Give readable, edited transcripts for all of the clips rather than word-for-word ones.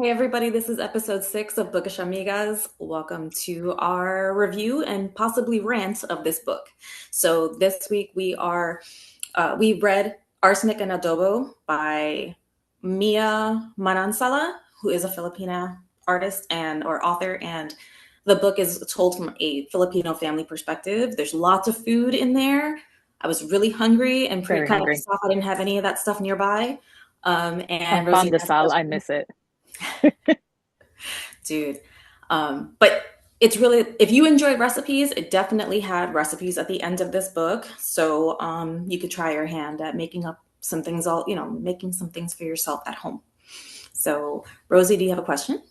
Hey everybody, this is episode 6 of Bookish Amigas. Welcome to our review and possibly rant of this book. So this week we read Arsenic and Adobo by Mia Manansala, who is a Filipina artist and or author, and the book is told from a Filipino family perspective. There's lots of food in there. I was really hungry and Very kind of hungry. pissed off I didn't have any of that stuff nearby. On And pan Rosie de has a sal, I question. miss it. Dude. But it's really, if you enjoyed recipes, it definitely had recipes at the end of this book. So you could try your hand at making up some things, making some things for yourself at home. So, Rosie, do you have a question?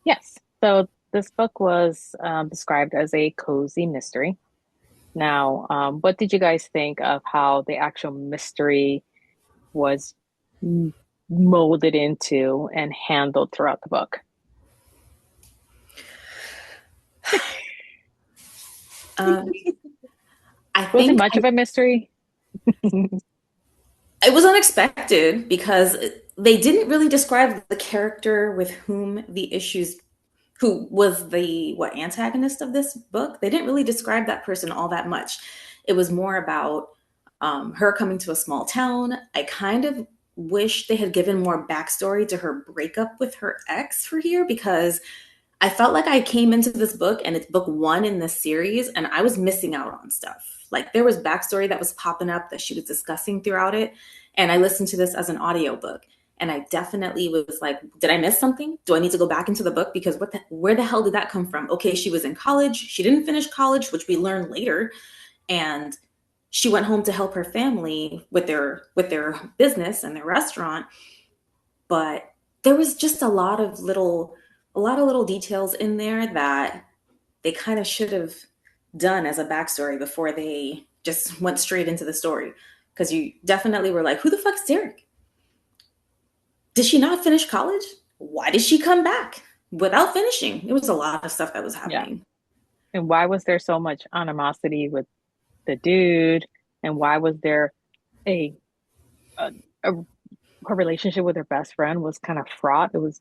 Yes. So this book was described as a cozy mystery. Now, what did you guys think of how the actual mystery was m- molded into and handled throughout the book? Um, I Was it think much of a mystery? it was unexpected because they didn't really describe the character with whom the issues who was the antagonist of this book. They didn't really describe that person all that much. It was more about her coming to a small town. I kind of wish they had given more backstory to her breakup with her ex for here, because I felt like I came into this book and it's book one in this series and I was missing out on stuff. Like there was backstory that was popping up that she was discussing throughout it. And I listened to this as an audiobook. And I definitely was like, did I miss something? Do I need to go back into the book? Because where the hell did that come from? Okay, she was in college. She didn't finish college, which we learned later. And she went home to help her family with their business and their restaurant. But there was just a lot of little details in there that they kind of should have done as a backstory before they just went straight into the story. Because you definitely were like, who the fuck's Derek? Did she not finish college? Why did she come back without finishing? It was a lot of stuff that was Yeah. happening. And why was there so much animosity with the dude? And why was there a, a, a her relationship with her best friend was kind of fraught? It was,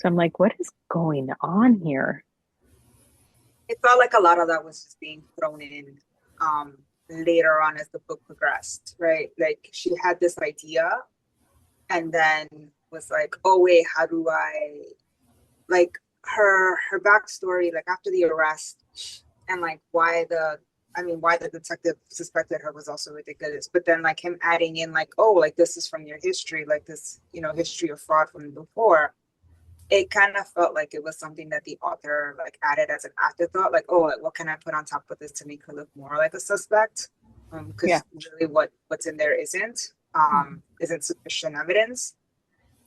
so I'm like, what is going on here? It felt like a lot of that was just being thrown in later on as the book progressed, right? Like she had this idea and then was like, oh wait, how do I like her backstory, like after the arrest and like why the detective suspected her was also ridiculous. But then like him adding in like, oh, like this is from your history, like this, history of fraud from before, it kind of felt like it was something that the author like added as an afterthought, like, oh, like, what can I put on top of this to make her look more like a suspect? Yeah. Because really what's in there isn't sufficient evidence.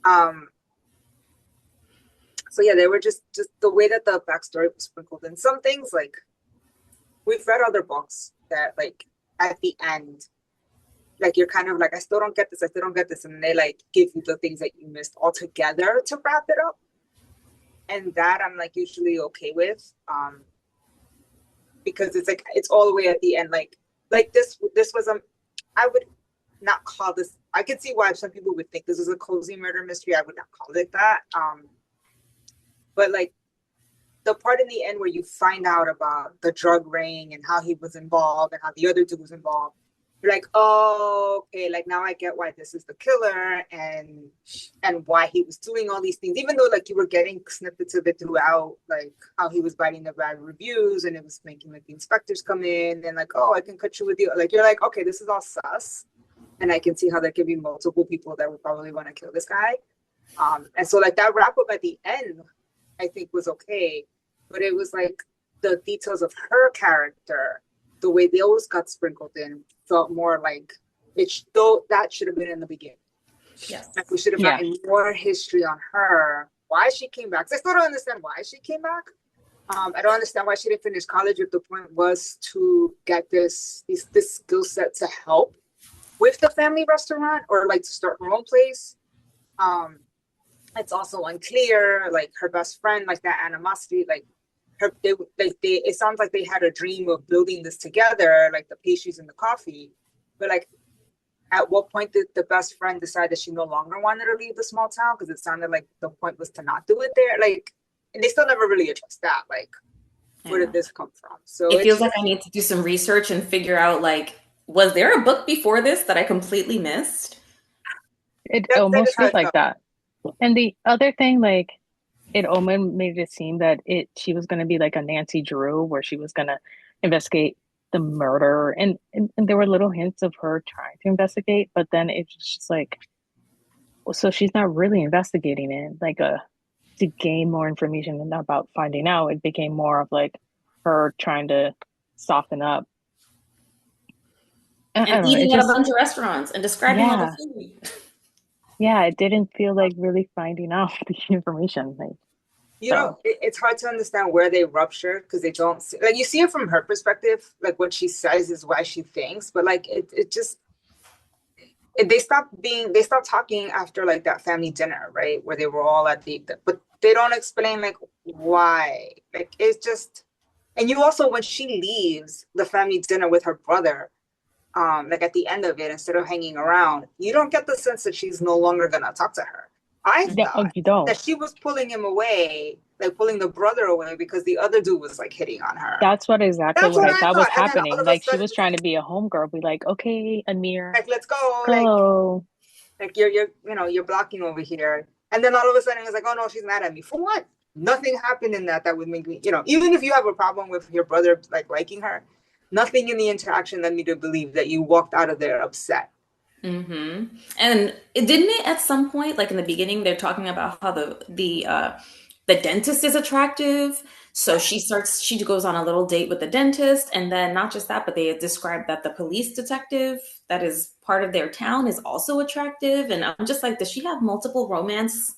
Um, so yeah, they were just the way that the backstory was sprinkled in. Some things like we've read other books that like at the end, like you're kind of like, I still don't get this, I still don't get this, and they like give you the things that you missed altogether to wrap it up. And that I'm like usually okay with, because it's like it's all the way at the end. Like this was I would not call this. I could see why some people would think this is a cozy murder mystery. I would not call it that. But like the part in the end where you find out about the drug ring and how he was involved and how the other dude was involved, you're like, oh, okay, like now I get why this is the killer and why he was doing all these things, even though like you were getting snippets of it throughout, like how he was biting the bad reviews and it was making like the inspectors come in and like, oh, I can cut you with you. Like you're like, okay, this is all sus. And I can see how there could be multiple people that would probably want to kill this guy. And so like that wrap up at the end, I think was okay. But it was like the details of her character, the way those got sprinkled in, felt more like though that should have been in the beginning. Yes. Like we should have Yeah. gotten more history on her, why she came back. I still don't understand why she came back. I don't understand why she didn't finish college if the point was to get this skill set to help with the family restaurant or like to start her own place. It's also unclear, like her best friend, like that animosity, like it sounds like they had a dream of building this together, like the pastries and the coffee, but like at what point did the best friend decide that she no longer wanted to leave the small town? Because it sounded like the point was to not do it there. Like, and they still never really addressed that. Like, where did this come from? So It it's feels like just, I need to do some research and figure out, like, was there a book before this that I completely missed? It that is almost how feels it like felt. that. And the other thing, like, it almost made it seem that she was going to be like a Nancy Drew, where she was going to investigate the murder, and there were little hints of her trying to investigate, but then it's just like, well, so she's not really investigating it, like to gain more information and about finding out. It became more of like her trying to soften up. I And don't know. It eating at a just, bunch of restaurants and describing all the yeah, food. yeah. It didn't feel like really finding out the information. Like, so It's hard to understand where they rupture because they don't see, like, you see it from her perspective, like what she says is why she thinks, but like it just they stopped talking after like that family dinner, right? Where they were all at but they don't explain like why. Like it's just, and you also, when she leaves the family dinner with her brother, like at the end of it, instead of hanging around, you don't get the sense that she's no longer gonna talk to her. I yeah, oh, thought you don't. that she was pulling him away, like pulling the brother away because the other dude was like hitting on her. That's what exactly That's what what I I thought was thought. And then all happening. of a Like she sudden, was trying to be a homegirl, be like, okay, Amir, like, let's go. go. Like you're blocking over here. And then all of a sudden it's like, oh no, she's mad at me. For what? Nothing happened in that would make me, even if you have a problem with your brother like liking her, nothing in the interaction led me to believe that you walked out of there upset. Mm-hmm. And didn't it at some point, like in the beginning, they're talking about how the dentist is attractive. So she goes on a little date with the dentist, and then not just that, but they described that the police detective that is part of their town is also attractive. And I'm just like, does she have multiple romance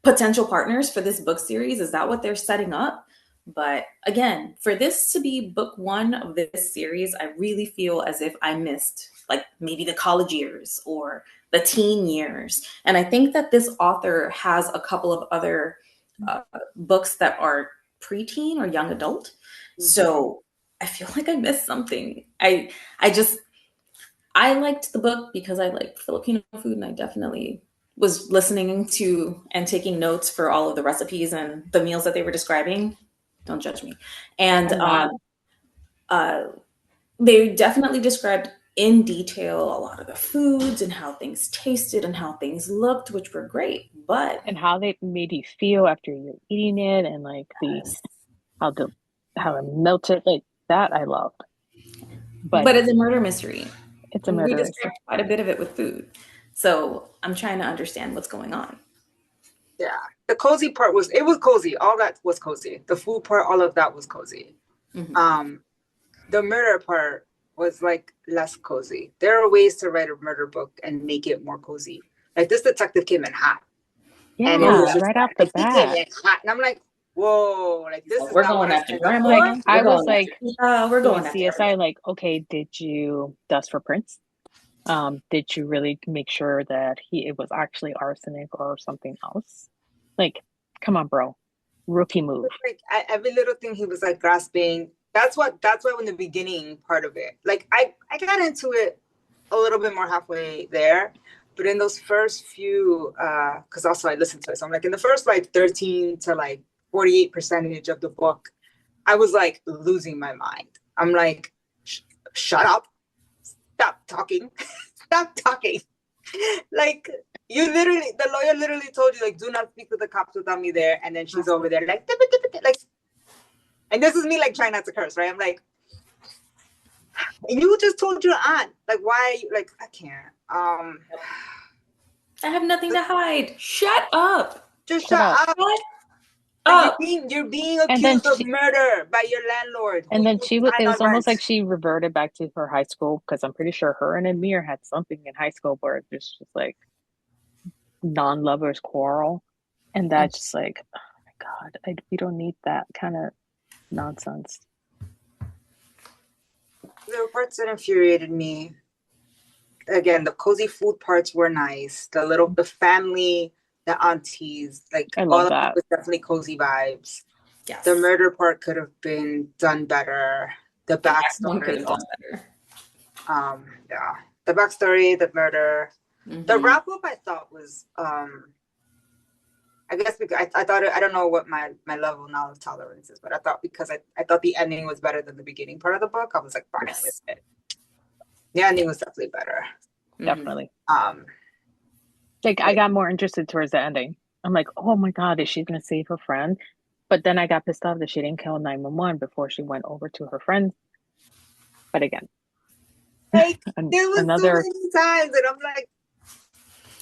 potential partners for this book series? Is that what they're setting up? But again, for this to be book one of this series, I really feel as if I missed like maybe the college years or the teen years. And I think that this author has a couple of other books that are preteen or young adult. So I feel like I missed something. I liked the book because I like Filipino food, and I definitely was listening to and taking notes for all of the recipes and the meals that they were describing. Don't judge me. And I'm not. uh, they definitely described in detail a lot of the foods and how things tasted and how things looked, which were great. But And how they made you feel after you're eating it, and like how the how it melted, like that I loved. But but it's a murder mystery. it's a And we murder mystery. described quite a bit of it with food. So I'm trying to understand what's going on. Yeah. The cozy part it was cozy. All that was cozy. The food part, all of that was cozy. Mm-hmm. The murder part was like less cozy. There are ways to write a murder book and make it more cozy. Like this detective came in hot. And it was Yeah, just right off the like he came bat. in hot. And I'm like, whoa, like this So is we're not what going I after signed up Like grandma. for. We're I was going after like we're doing going after CSI, everybody. like, okay, did you dust for prints? Did you really make sure that it was actually arsenic or something else? Like, come on, bro. Rookie move. Like every little thing he was like grasping. That's why in the beginning part of it, like I got into it a little bit more halfway there, but in those first few, because also I listened to it, so I'm like in the first like 13 to like 48% of the book, I was like losing my mind. I'm like, shut up, stop talking, stop talking. Like the lawyer literally told you like, do not speak to the cops without me there, and then she's over there like, like, and this is me like trying not to curse, right? I'm like, and you just told your aunt, like, why are you like, I can't. I have nothing to hide. Shut up. Just Shut shut up. up. Shut Like up. you're being And then accused of murder by your landlord who and you then was she was, behind it on was almost rent. like she reverted back to her high school, because I'm pretty sure her and Amir had something in high school where it's just like non-lovers quarrel. And that's just like, oh my God, we don't need that kind of nonsense. There were parts that infuriated me. Again, the cozy food parts were nice. The family, the aunties, like I all love of it that. was definitely cozy vibes. The Yes. murder part could have been done better. The One could backstory, have done better. yeah, the backstory, the murder. Mm-hmm. The wrap up I thought was I guess because I thought I don't know what my level now of tolerance is, but I thought because I thought the ending was better than the beginning part of the book, I was like fine with it. The ending was definitely better. Definitely. Like I got more interested towards the ending. I'm like, oh my God, is she gonna save her friend? But then I got pissed off that she didn't call 911 before she went over to her friend. But again, there was another so many times, and I'm like,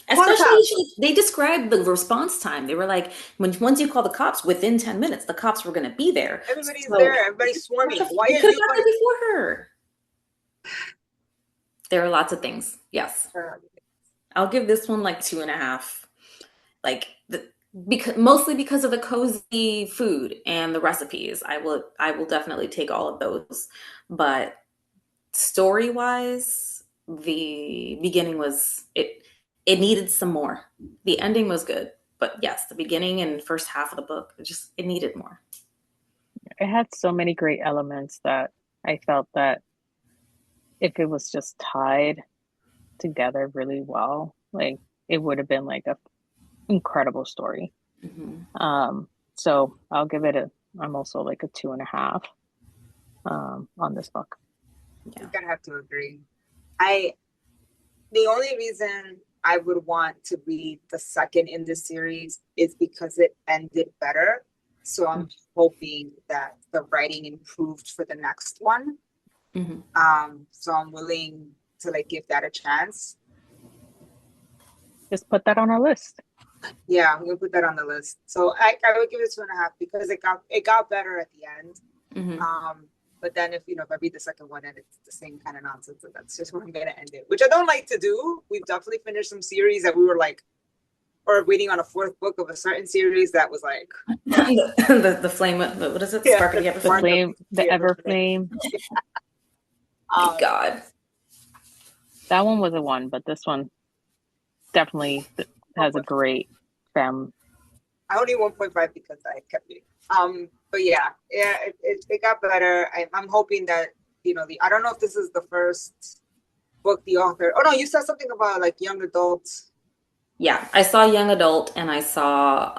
especially they described the response time. They were like, once you call the cops, within 10 minutes, the cops were going to be there. Everybody's there. Everybody's swarming. Why you are could you have got there before her? There are lots of things. Yes, I'll give this one like 2.5. Like mostly because of the cozy food and the recipes. I will definitely take all of those. But story wise, the beginning was it needed some more. The ending was good, but yes, the beginning and first half of the book, it needed more. It had so many great elements that I felt that if it was just tied together really well, like it would have been like a incredible story. So I'll give it I'm also like a 2.5 on this book. Yeah. I'm gonna have to agree. The only reason I would want to read the second in this series is because it ended better. So I'm hoping that the writing improved for the next one. So I'm willing to like give that a chance. Just put that on our list. Yeah, I'm gonna put that on the list. So I would give it 2.5 because it got better at the end. But then if I read the second one and it's the same kind of nonsense, then that's just where I'm gonna end it. Which I don't like to do. We've definitely finished some series that we were like, or waiting on a fourth book of a certain series that was like the flame. What is it? The spark of the ever flame. The ever flame. My God, that one was a 1, but this one definitely has a great fem. I only 1.5 because I kept reading. But yeah, it got better. I'm hoping that I don't know if this is the first book the author. Oh no, you said something about like young adults. Yeah, I saw young adult, and I saw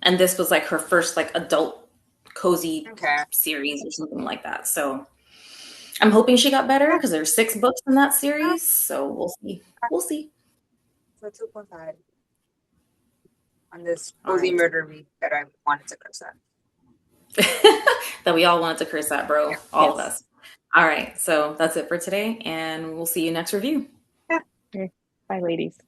and this was like her first like adult cozy series or something like that. So I'm hoping she got better because there's 6 books in that series. So we'll see. We'll see. So 2.5 on this cozy murder read that I wanted to curse at. That we all wanted to curse at, bro. All of us. All right. So that's it for today, and we'll see you next review. Yeah. Okay. Bye, ladies.